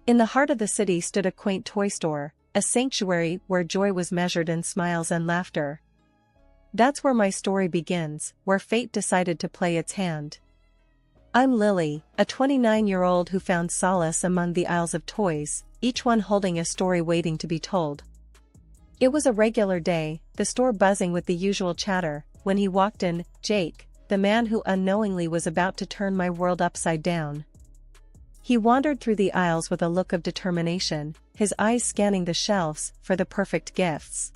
In the heart of the city stood a quaint toy store, a sanctuary where joy was measured in smiles and laughter. That's where my story begins, where fate decided to play its hand. I'm Lily, a 29-year-old who found solace among the aisles of toys, each one holding a story waiting to be told. It was a regular day, the store buzzing with the usual chatter, when he walked in, Jake, the man who unknowingly was about to turn my world upside down. He wandered through the aisles with a look of determination, his eyes scanning the shelves for the perfect gifts.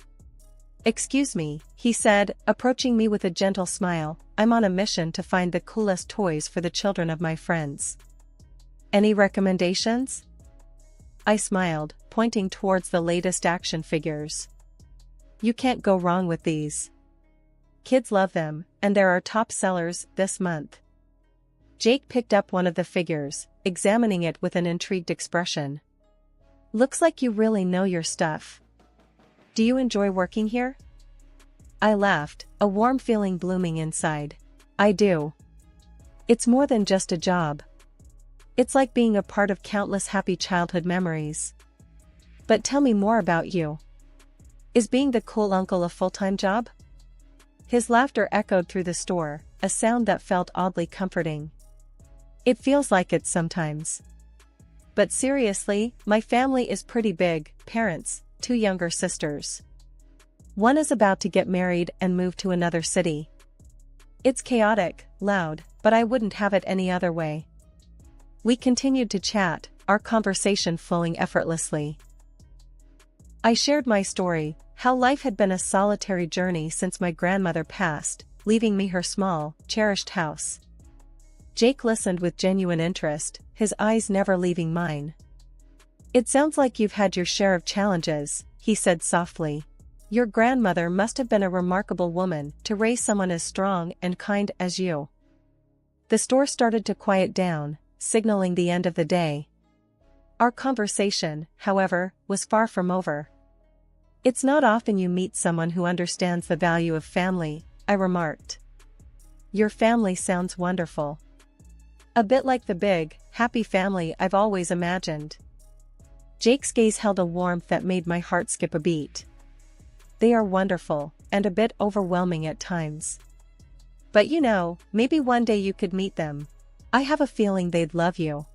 "Excuse me," he said, approaching me with a gentle smile, "I'm on a mission to find the coolest toys for the children of my friends. Any recommendations?" I smiled, pointing towards the latest action figures. "You can't go wrong with these. Kids love them, and they're our top sellers this month." Jake picked up one of the figures, examining it with an intrigued expression. "Looks like you really know your stuff. Do you enjoy working here?" I laughed, a warm feeling blooming inside. "I do. It's more than just a job. It's like being a part of countless happy childhood memories. But tell me more about you. Is being the cool uncle a full-time job?" His laughter echoed through the store, a sound that felt oddly comforting. "It feels like it sometimes. But seriously, my family is pretty big, parents, 2 younger sisters. One is about to get married and move to another city. It's chaotic, loud, but I wouldn't have it any other way." We continued to chat, our conversation flowing effortlessly. I shared my story, how life had been a solitary journey since my grandmother passed, leaving me her small, cherished house. Jake listened with genuine interest, his eyes never leaving mine. "It sounds like you've had your share of challenges," he said softly. "Your grandmother must have been a remarkable woman to raise someone as strong and kind as you." The store started to quiet down, signaling the end of the day. Our conversation, however, was far from over. "It's not often you meet someone who understands the value of family," I remarked. "Your family sounds wonderful. A bit like the big, happy family I've always imagined." Jake's gaze held a warmth that made my heart skip a beat. "They are wonderful, and a bit overwhelming at times. But you know, maybe one day you could meet them. I have a feeling they'd love you."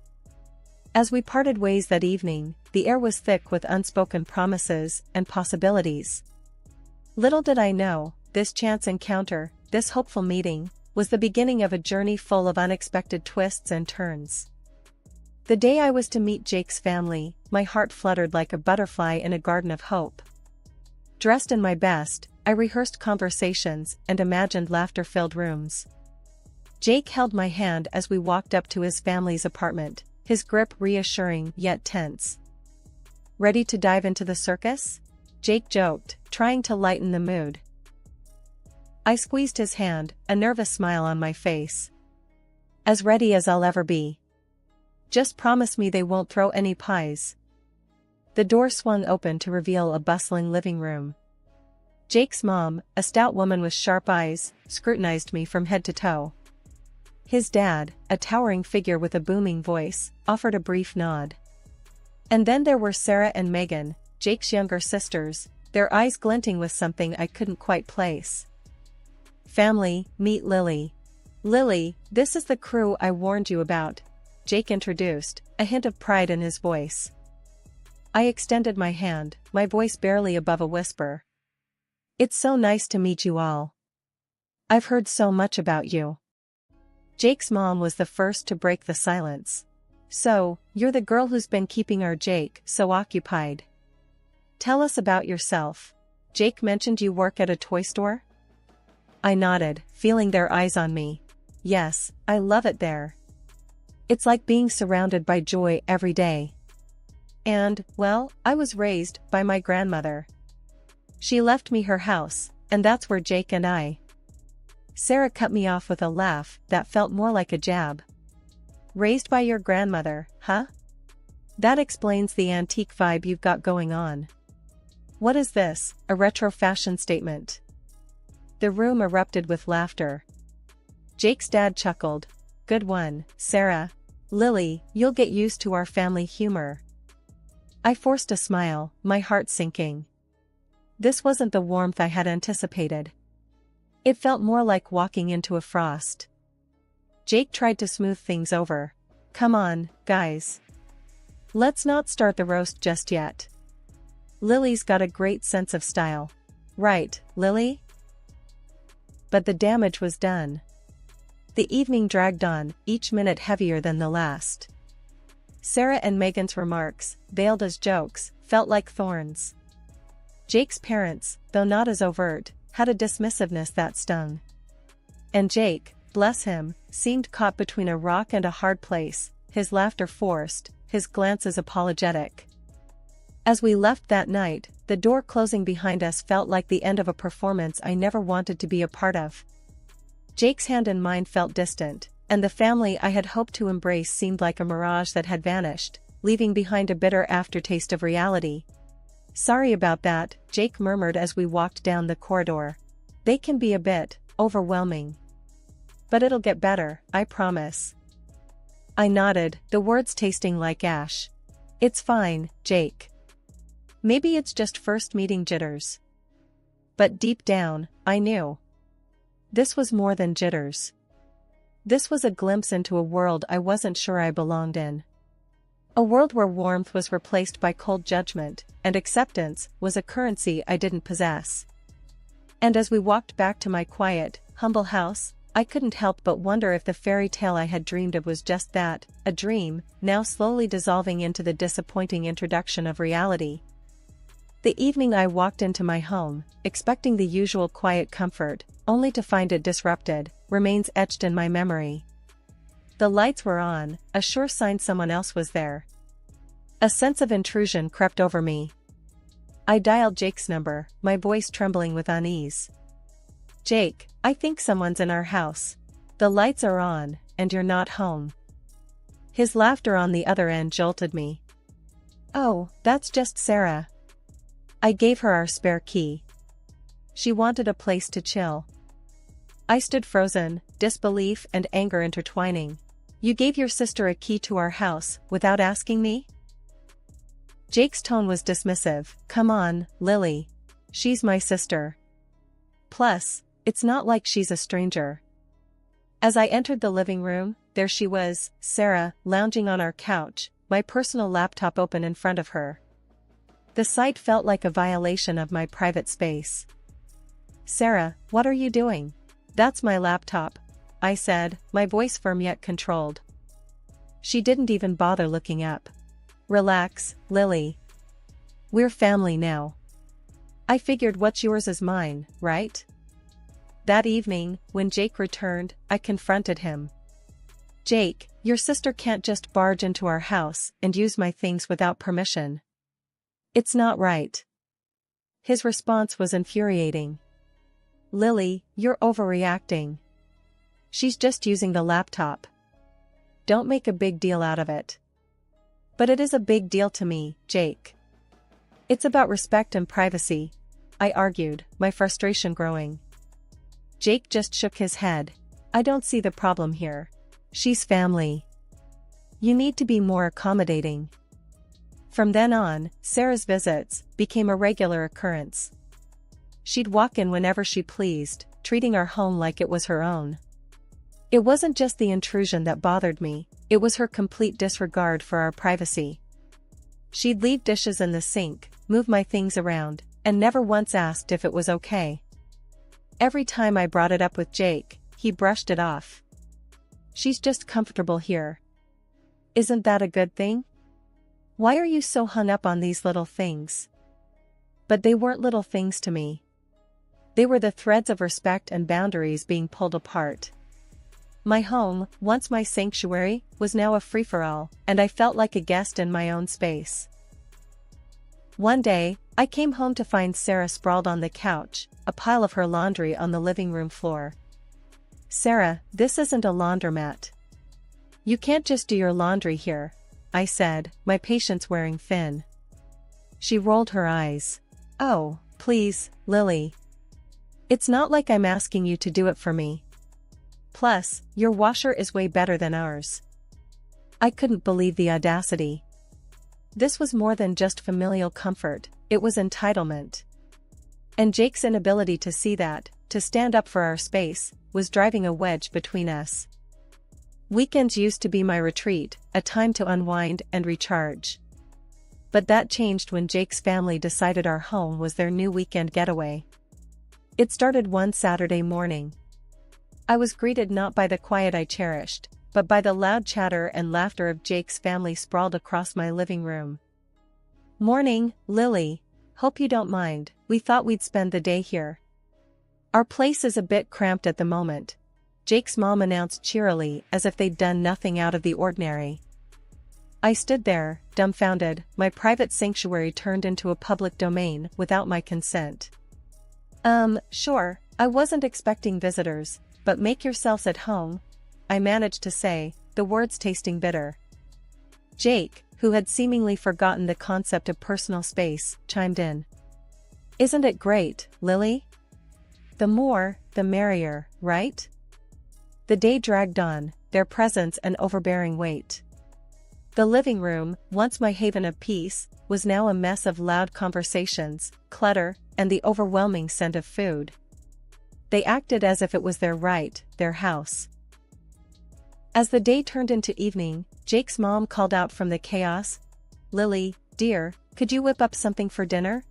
As we parted ways that evening, the air was thick with unspoken promises and possibilities. Little did I know, this chance encounter, this hopeful meeting, was the beginning of a journey full of unexpected twists and turns. The day I was to meet Jake's family, my heart fluttered like a butterfly in a garden of hope. Dressed in my best, I rehearsed conversations and imagined laughter-filled rooms. Jake held my hand as we walked up to his family's apartment, his grip reassuring yet tense. "Ready to dive into the circus?" Jake joked, trying to lighten the mood. I squeezed his hand, a nervous smile on my face. "As ready as I'll ever be. Just promise me they won't throw any pies." The door swung open to reveal a bustling living room. Jake's mom, a stout woman with sharp eyes, scrutinized me from head to toe. His dad, a towering figure with a booming voice, offered a brief nod. And then there were Sarah and Megan, Jake's younger sisters, their eyes glinting with something I couldn't quite place. "Family, meet Lily. Lily, this is the crew I warned you about," Jake introduced, a hint of pride in his voice. I extended my hand, my voice barely above a whisper. "It's so nice to meet you all. I've heard so much about you." Jake's mom was the first to break the silence. "So, you're the girl who's been keeping our Jake so occupied. Tell us about yourself. Jake mentioned you work at a toy store?" I nodded, feeling their eyes on me. "Yes, I love it there. It's like being surrounded by joy every day. And, well, I was raised by my grandmother. She left me her house, and that's where Jake and I—" Sarah cut me off with a laugh that felt more like a jab. "Raised by your grandmother, huh? That explains the antique vibe you've got going on. What is this, a retro fashion statement?" The room erupted with laughter. Jake's dad chuckled. "Good one, Sarah. Lily, you'll get used to our family humor. I forced a smile, my heart sinking. This wasn't the warmth I had anticipated. It felt more like walking into a frost. Jake tried to smooth things over. Come on, guys. Let's not start the roast just yet. Lily's got a great sense of style. Right, Lily? But the damage was done. The evening dragged on, each minute heavier than the last. Sarah and Megan's remarks, veiled as jokes, felt like thorns. Jake's parents, though not as overt, had a dismissiveness that stung. And Jake, bless him, seemed caught between a rock and a hard place, his laughter forced, his glances apologetic. As we left that night, the door closing behind us felt like the end of a performance I never wanted to be a part of. Jake's hand in mine felt distant, and the family I had hoped to embrace seemed like a mirage that had vanished, leaving behind a bitter aftertaste of reality. Sorry about that, Jake murmured as we walked down the corridor. They can be a bit overwhelming. But it'll get better, I promise. I nodded, the words tasting like ash. It's fine, Jake. Maybe it's just first meeting jitters. But deep down, I knew. This was more than jitters. This was a glimpse into a world I wasn't sure I belonged in. A world where warmth was replaced by cold judgment, and acceptance was a currency I didn't possess. And as we walked back to my quiet, humble house, I couldn't help but wonder if the fairy tale I had dreamed of was just that, a dream, now slowly dissolving into the disappointing introduction of reality. The evening I walked into my home, expecting the usual quiet comfort, only to find it disrupted, remains etched in my memory. The lights were on, a sure sign someone else was there. A sense of intrusion crept over me. I dialed Jake's number, my voice trembling with unease. Jake, I think someone's in our house. The lights are on, and you're not home. His laughter on the other end jolted me. Oh, that's just Sarah. I gave her our spare key. She wanted a place to chill. I stood frozen, disbelief and anger intertwining. You gave your sister a key to our house, without asking me? Jake's tone was dismissive. Come on, Lily. She's my sister. Plus, it's not like she's a stranger. As I entered the living room, there she was, Sarah, lounging on our couch, my personal laptop open in front of her. The sight felt like a violation of my private space. Sarah, what are you doing? That's my laptop, I said, my voice firm yet controlled. She didn't even bother looking up. Relax, Lily. We're family now. I figured what's yours is mine, right? That evening, when Jake returned, I confronted him. Jake, your sister can't just barge into our house and use my things without permission. It's not right. His response was infuriating. Lily, you're overreacting. She's just using the laptop. Don't make a big deal out of it. But it is a big deal to me, Jake. It's about respect and privacy, I argued, my frustration growing. Jake just shook his head. I don't see the problem here. She's family. You need to be more accommodating. From then on, Sarah's visits became a regular occurrence. She'd walk in whenever she pleased, treating our home like it was her own. It wasn't just the intrusion that bothered me, it was her complete disregard for our privacy. She'd leave dishes in the sink, move my things around, and never once asked if it was okay. Every time I brought it up with Jake, he brushed it off. She's just comfortable here. Isn't that a good thing? Why are you so hung up on these little things? But they weren't little things to me. They were the threads of respect and boundaries being pulled apart. My home, once my sanctuary, was now a free-for-all, and I felt like a guest in my own space. One day, I came home to find Sarah sprawled on the couch, a pile of her laundry on the living room floor. Sarah, this isn't a laundromat. You can't just do your laundry here, I said, my patience wearing thin. She rolled her eyes. Oh, please, Lily. It's not like I'm asking you to do it for me. Plus, your washer is way better than ours. I couldn't believe the audacity. This was more than just familial comfort, it was entitlement. And Jake's inability to see that, to stand up for our space, was driving a wedge between us. Weekends used to be my retreat, a time to unwind and recharge. But that changed when Jake's family decided our home was their new weekend getaway. It started one Saturday morning. I was greeted not by the quiet I cherished, but by the loud chatter and laughter of Jake's family sprawled across my living room. "Morning, Lily. Hope you don't mind, we thought we'd spend the day here. Our place is a bit cramped at the moment," Jake's mom announced cheerily as if they'd done nothing out of the ordinary. I stood there, dumbfounded, my private sanctuary turned into a public domain without my consent. Sure, I wasn't expecting visitors, but make yourselves at home," I managed to say, the words tasting bitter. Jake, who had seemingly forgotten the concept of personal space, chimed in. "Isn't it great, Lily? The more, the merrier, right?" The day dragged on, their presence an overbearing weight. The living room, once my haven of peace, was now a mess of loud conversations, clutter, and the overwhelming scent of food. They acted as if it was their right, their house. As the day turned into evening, Jake's mom called out from the chaos, "Lily, dear, could you whip up something for dinner?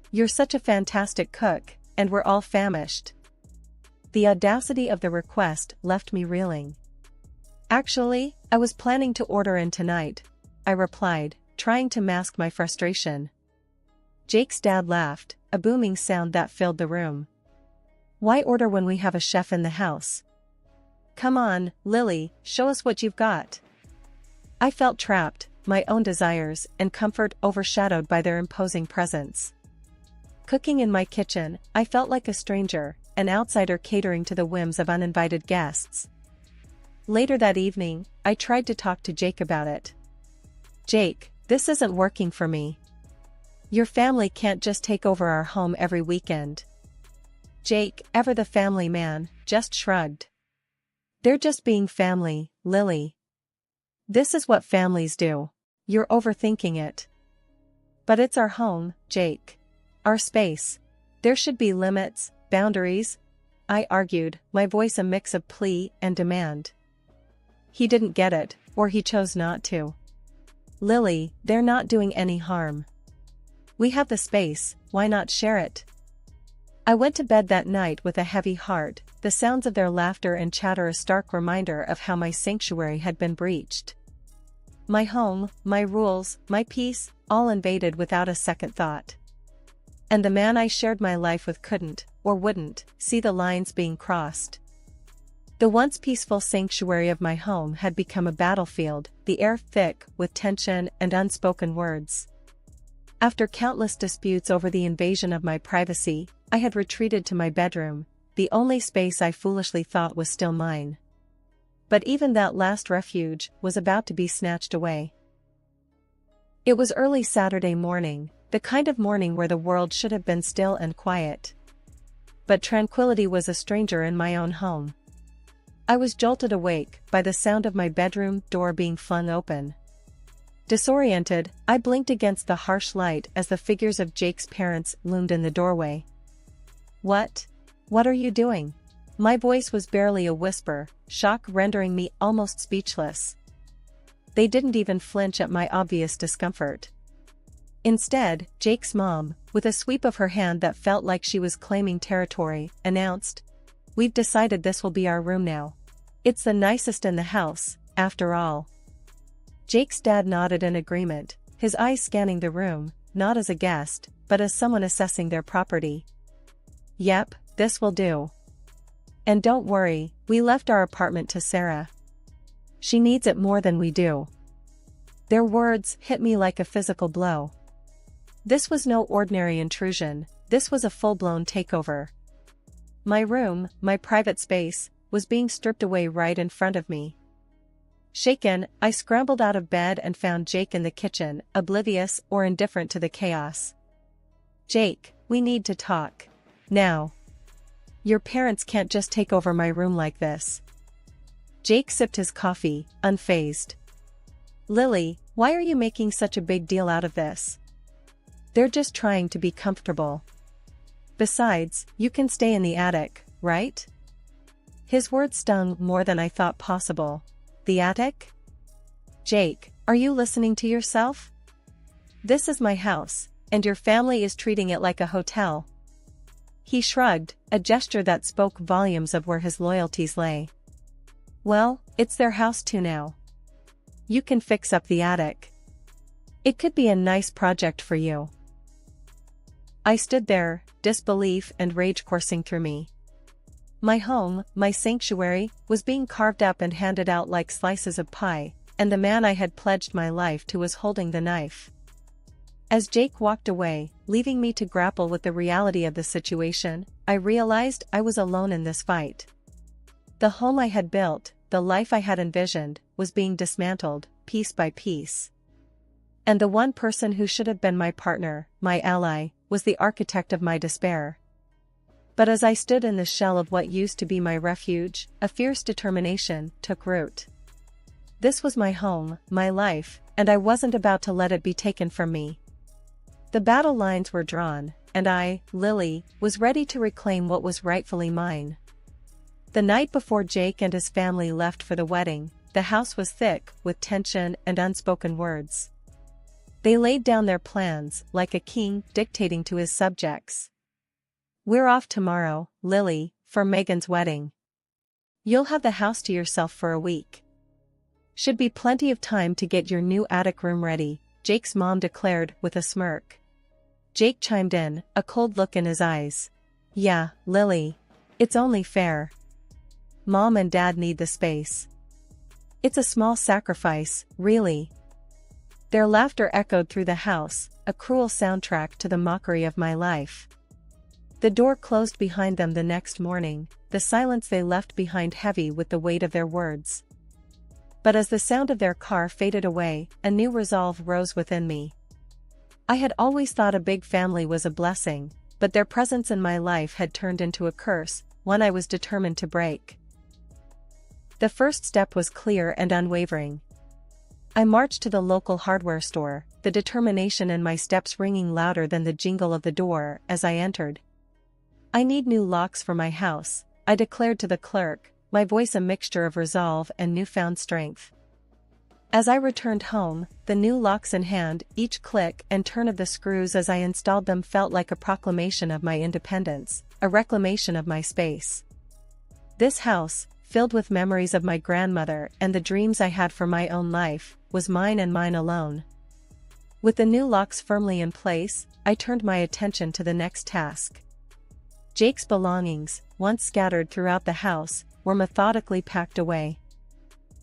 You're such a fantastic cook, and we're all famished." The audacity of the request left me reeling. "Actually, I was planning to order in tonight," I replied, trying to mask my frustration. Jake's dad laughed, a booming sound that filled the room. "Why order when we have a chef in the house? Come on, Lily, show us what you've got." I felt trapped, my own desires and comfort overshadowed by their imposing presence. Cooking in my kitchen, I felt like a stranger, an outsider catering to the whims of uninvited guests. Later that evening, I tried to talk to Jake about it. "Jake, this isn't working for me. Your family can't just take over our home every weekend." Jake, ever the family man, just shrugged. "They're just being family, Lily. This is what families do. You're overthinking it." "But it's our home, Jake. Our space. There should be limits, boundaries," I argued, my voice a mix of plea and demand. He didn't get it, or he chose not to. "Lily, they're not doing any harm. We have the space, why not share it?" I went to bed that night with a heavy heart, the sounds of their laughter and chatter a stark reminder of how my sanctuary had been breached. My home, my rules, my peace, all invaded without a second thought. And the man I shared my life with couldn't, or wouldn't, see the lines being crossed. The once peaceful sanctuary of my home had become a battlefield, the air thick with tension and unspoken words. After countless disputes over the invasion of my privacy, I had retreated to my bedroom, the only space I foolishly thought was still mine. But even that last refuge was about to be snatched away. It was early Saturday morning, the kind of morning where the world should have been still and quiet. But tranquility was a stranger in my own home. I was jolted awake by the sound of my bedroom door being flung open. Disoriented, I blinked against the harsh light as the figures of Jake's parents loomed in the doorway. What are you doing?" My voice was barely a whisper, shock rendering me almost speechless. They didn't even flinch at my obvious discomfort. Instead, Jake's mom, with a sweep of her hand that felt like she was claiming territory, announced, "We've decided this will be our room now. It's the nicest in the house, after all." Jake's dad nodded in agreement, his eyes scanning the room, not as a guest, but as someone assessing their property. "Yep, this will do. And don't worry, we left our apartment to Sarah. She needs it more than we do." Their words hit me like a physical blow. This was no ordinary intrusion, this was a full-blown takeover. My room, my private space, was being stripped away right in front of me. Shaken, I scrambled out of bed and found Jake in the kitchen, oblivious or indifferent to the chaos. "Jake, we need to talk. Now. Your parents can't just take over my room like this." Jake sipped his coffee, unfazed. "Lily, Why are you making such a big deal out of this? They're just trying to be comfortable. Besides, you can stay in the attic, right? His words stung more than I thought possible. The attic? Jake, are you listening to yourself? This is my house, and your family is treating it like a hotel. He shrugged, a gesture that spoke volumes of where his loyalties lay. Well, it's their house too now. You can fix up the attic. It could be a nice project for you. I stood there, disbelief and rage coursing through me. My home, my sanctuary, was being carved up and handed out like slices of pie, and the man I had pledged my life to was holding the knife. As Jake walked away, leaving me to grapple with the reality of the situation, I realized I was alone in this fight. The home I had built, the life I had envisioned, was being dismantled, piece by piece. And the one person who should have been my partner, my ally, was the architect of my despair. But as I stood in the shell of what used to be my refuge, a fierce determination took root. This was my home, my life, and I wasn't about to let it be taken from me. The battle lines were drawn, and I, Lily, was ready to reclaim what was rightfully mine. The night before Jake and his family left for the wedding, the house was thick with tension and unspoken words. They laid down their plans, like a king dictating to his subjects. We're off tomorrow, Lily, for Megan's wedding. You'll have the house to yourself for a week. Should be plenty of time to get your new attic room ready, Jake's mom declared with a smirk. Jake chimed in, a cold look in his eyes. Yeah, Lily. It's only fair. Mom and Dad need the space. It's a small sacrifice, really. Their laughter echoed through the house, a cruel soundtrack to the mockery of my life. The door closed behind them the next morning, the silence they left behind heavy with the weight of their words. But as the sound of their car faded away, a new resolve rose within me. I had always thought a big family was a blessing, but their presence in my life had turned into a curse, one I was determined to break. The first step was clear and unwavering. I marched to the local hardware store, the determination in my steps ringing louder than the jingle of the door as I entered. I need new locks for my house, I declared to the clerk, my voice a mixture of resolve and newfound strength. As I returned home, the new locks in hand, each click and turn of the screws as I installed them felt like a proclamation of my independence, a reclamation of my space. This house, filled with memories of my grandmother and the dreams I had for my own life, was mine and mine alone. With the new locks firmly in place, I turned my attention to the next task. Jake's belongings, once scattered throughout the house, were methodically packed away.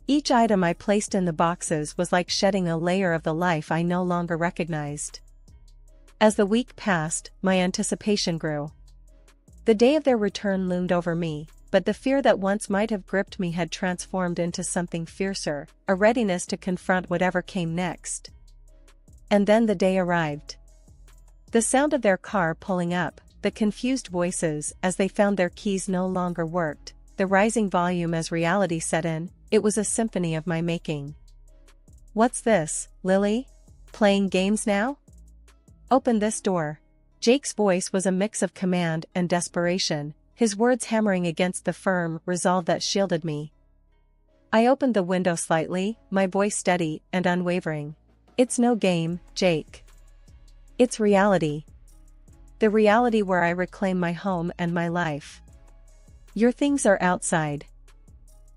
Each item I placed in the boxes was like shedding a layer of the life I no longer recognized. As the week passed, my anticipation grew. The day of their return loomed over me, but the fear that once might have gripped me had transformed into something fiercer, a readiness to confront whatever came next. And then the day arrived. The sound of their car pulling up, the confused voices as they found their keys no longer worked, the rising volume as reality set in, it was a symphony of my making. What's this, Lily? Playing games now? Open this door. Jake's voice was a mix of command and desperation, his words hammering against the firm resolve that shielded me. I opened the window slightly, my voice steady and unwavering. It's no game, Jake. It's reality. The reality where I reclaim my home and my life. Your things are outside.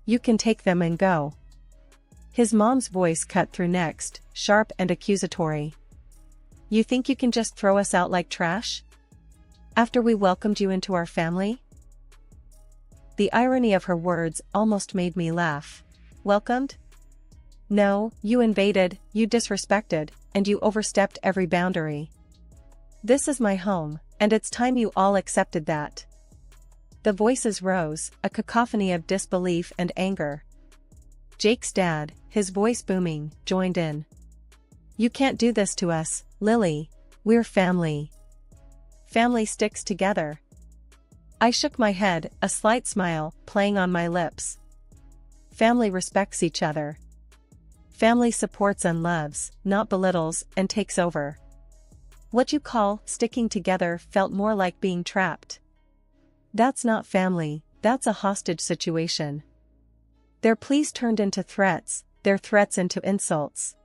You can take them and go. His mom's voice cut through next, sharp and accusatory. You think you can just throw us out like trash? After we welcomed you into our family? The irony of her words almost made me laugh. Welcomed? No, you invaded, you disrespected, and you overstepped every boundary. This is my home, and it's time you all accepted that. The voices rose, a cacophony of disbelief and anger. Jake's dad, his voice booming, joined in. You can't do this to us, Lily. We're family. Family sticks together. I shook my head, a slight smile playing on my lips. Family respects each other. family supports and loves, not belittles and takes over. What you call sticking together felt more like being trapped. That's not family, that's a hostage situation. Their pleas turned into threats, their threats into insults.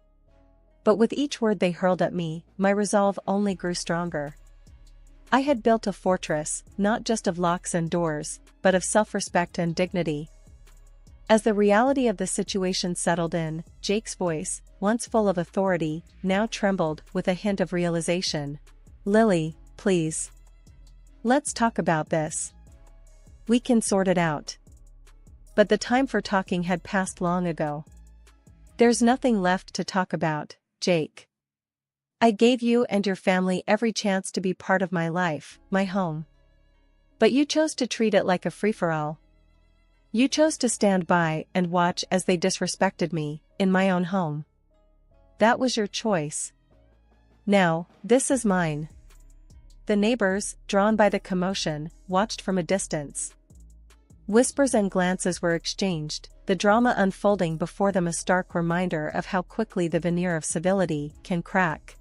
But with each word they hurled at me, my resolve only grew stronger. I had built a fortress, not just of locks and doors, but of self-respect and dignity. As the reality of the situation settled in, Jake's voice, once full of authority, now trembled with a hint of realization. "Lily, please. Let's talk about this. We can sort it out." But the time for talking had passed long ago. "There's nothing left to talk about, Jake. I gave you and your family every chance to be part of my life, my home. But you chose to treat it like a free-for-all. You chose to stand by and watch as they disrespected me, in my own home. That was your choice. Now, this is mine." The neighbors, drawn by the commotion, watched from a distance. Whispers and glances were exchanged, the drama unfolding before them, a stark reminder of how quickly the veneer of civility can crack.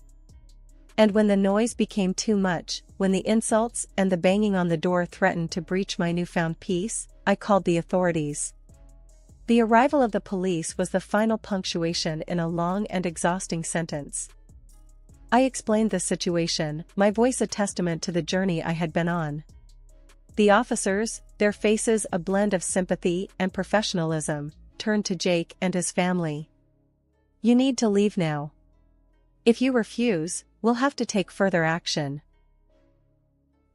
And when the noise became too much, when the insults and the banging on the door threatened to breach my newfound peace, I called the authorities. The arrival of the police was the final punctuation in a long and exhausting sentence. I explained the situation, my voice a testament to the journey I had been on. The officers, their faces a blend of sympathy and professionalism, turned to Jake and his family. "You need to leave now. If you refuse, we'll have to take further action."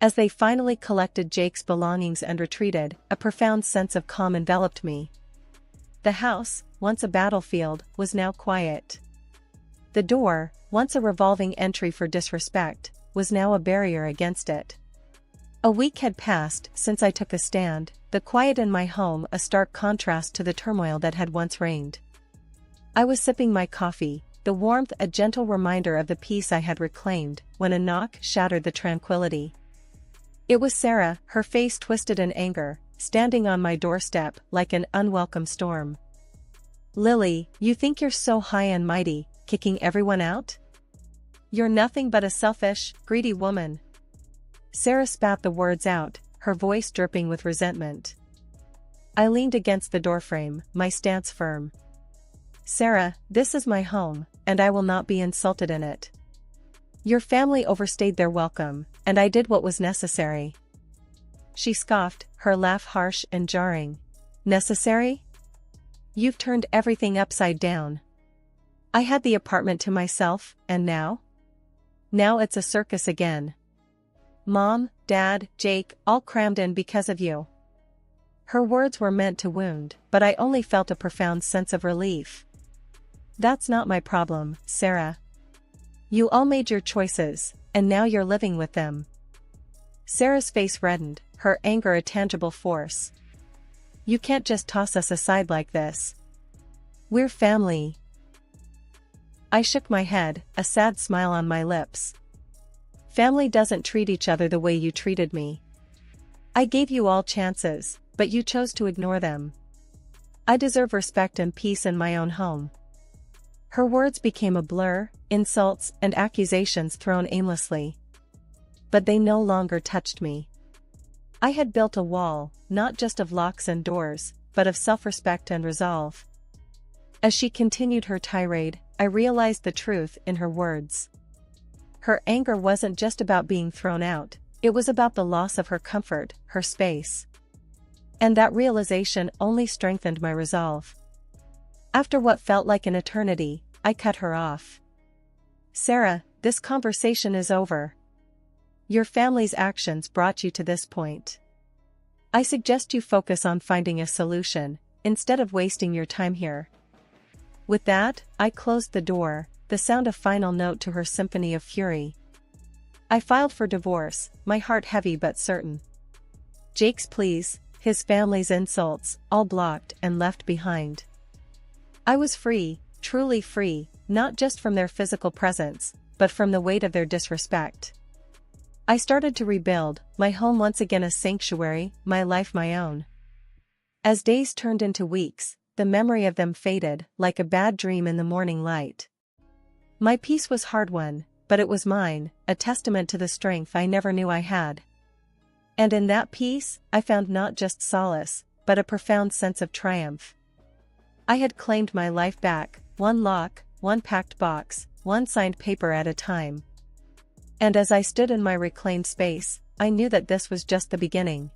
As they finally collected Jake's belongings and retreated, a profound sense of calm enveloped me. The house, once a battlefield, was now quiet. The door, once a revolving entry for disrespect, was now a barrier against it. A week had passed since I took a stand, the quiet in my home a stark contrast to the turmoil that had once reigned. I was sipping my coffee, the warmth a gentle reminder of the peace I had reclaimed, when a knock shattered the tranquility. It was Sarah, her face twisted in anger, standing on my doorstep like an unwelcome storm. "Lily, you think you're so high and mighty, kicking everyone out? You're nothing but a selfish, greedy woman." Sarah spat the words out, her voice dripping with resentment. I leaned against the doorframe, my stance firm. "Sarah, this is my home, and I will not be insulted in it. Your family overstayed their welcome, and I did what was necessary." She scoffed, her laugh harsh and jarring. "Necessary? You've turned everything upside down. I had the apartment to myself, and now? Now it's a circus again. Mom, Dad, Jake, all crammed in because of you." Her words were meant to wound, but I only felt a profound sense of relief. "That's not my problem, Sarah. You all made your choices, and now you're living with them." Sarah's face reddened, her anger a tangible force. "You can't just toss us aside like this. We're family." I shook my head, a sad smile on my lips. "Family doesn't treat each other the way you treated me. I gave you all chances, but you chose to ignore them. I deserve respect and peace in my own home." Her words became a blur, insults and accusations thrown aimlessly. But they no longer touched me. I had built a wall, not just of locks and doors, but of self-respect and resolve. As she continued her tirade, I realized the truth in her words. Her anger wasn't just about being thrown out, it was about the loss of her comfort, her space. And that realization only strengthened my resolve. After what felt like an eternity, I cut her off. "Sarah, this conversation is over. Your family's actions brought you to this point. I suggest you focus on finding a solution, instead of wasting your time here." With that, I closed the door, the sound a final note to her symphony of fury. I filed for divorce, my heart heavy but certain. Jake's pleas, his family's insults, all blocked and left behind. I was free, truly free, not just from their physical presence, but from the weight of their disrespect. I started to rebuild, my home once again a sanctuary, my life my own. As days turned into weeks, the memory of them faded like a bad dream in the morning light. My peace was hard-won, but it was mine, a testament to the strength I never knew I had. And in that peace, I found not just solace, but a profound sense of triumph. I had claimed my life back, one lock, one packed box, one signed paper at a time. And as I stood in my reclaimed space, I knew that this was just the beginning.